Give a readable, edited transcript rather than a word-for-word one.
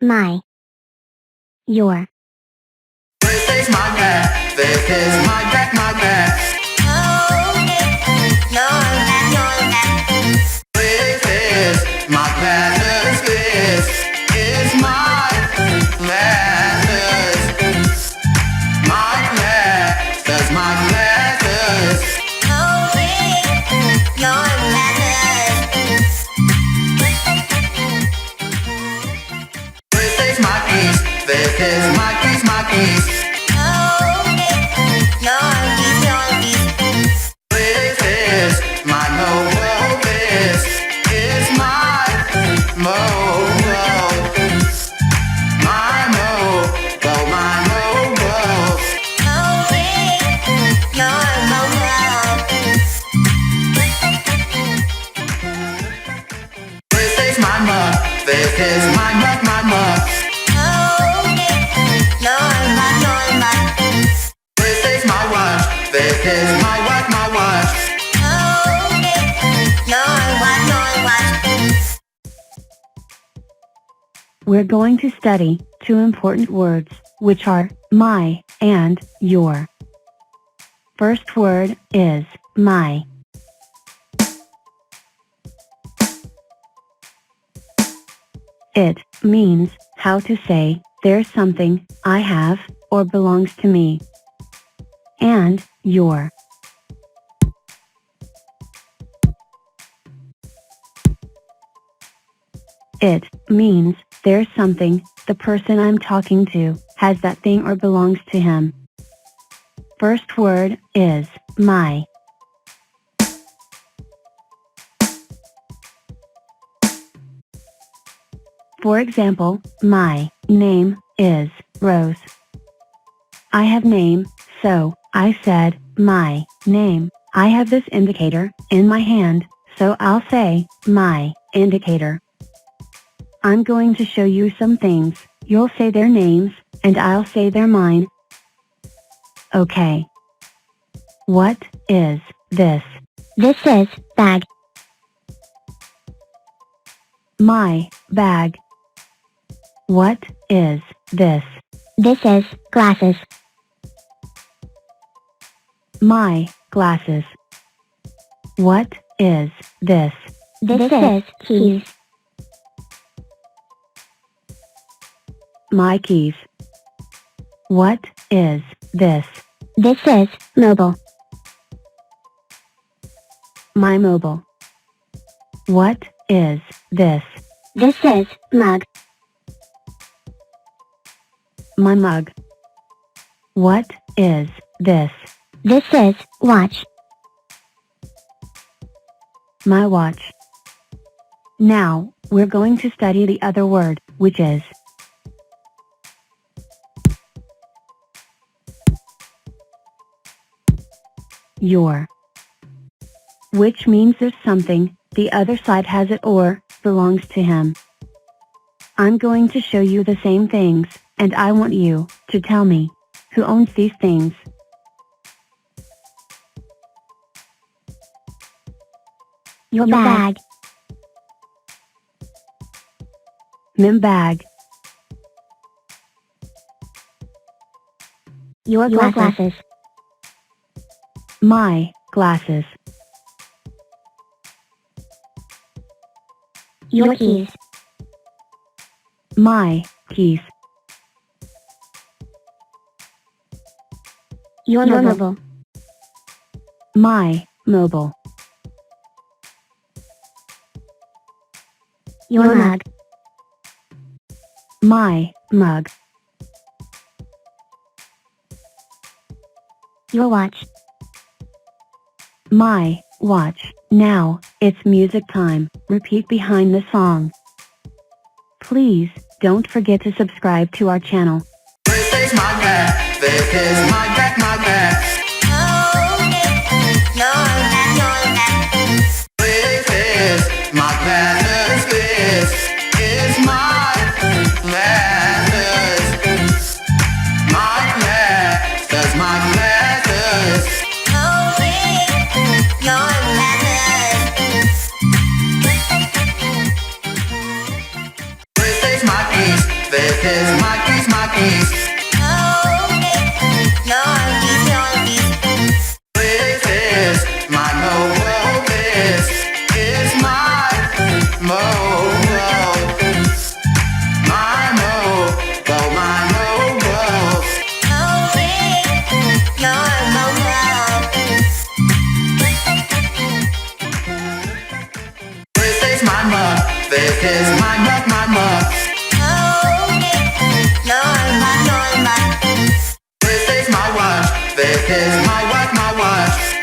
my, your. This is my back, this is my back, my back. This is my glasses, this is my glasses. My glasses, my glasses. This is my piece, this is my piece, my piece. This is my mobile, this is my mobile. My mobile, my mobile. This is my mug, this is my mug, my mug. This is my watch, this is my watch, my watch. We're going to study two important words, which are my and your. First word is my. It means how to say there's something I have or belongs to me. And your. It means there's something the person I'm talking to has that thing or belongs to him. First word is my. For example, my name is Rose. I have name, so I said my name. I have this indicator in my hand, so I'll say my indicator. I'm going to show you some things. You'll say their names, and I'll say they're mine. Okay. What is this? This is bag. My bag. What is this? This is glasses. My glasses. What is this? This is keys. My keys. What is this? This is mobile. My mobile. What is this? This is mug. My mug. What is this? This is watch. My watch. Now, we're going to study the other word, which is your. Which means there's something, the other side has it or belongs to him. I'm going to show you the same things, and I want you to tell me who owns these things. Your bag. Mim bag. Your glasses. My glasses. Your keys. My keys. Your mobile. My mobile. Your mug. My mug. Your watch. My watch. Now, it's music time. Repeat behind the song. Please, don't forget to subscribe to our channel. This is my back, this is my back, my back. This is my glasses, this is my glasses. My glasses, my glasses. This is my piece, This is my piece, my piece. This is my mo. This is my mo. My mo. Go my mo. This is my mug. This is my mug, my mug. This is my wash. This is my wash, my wash.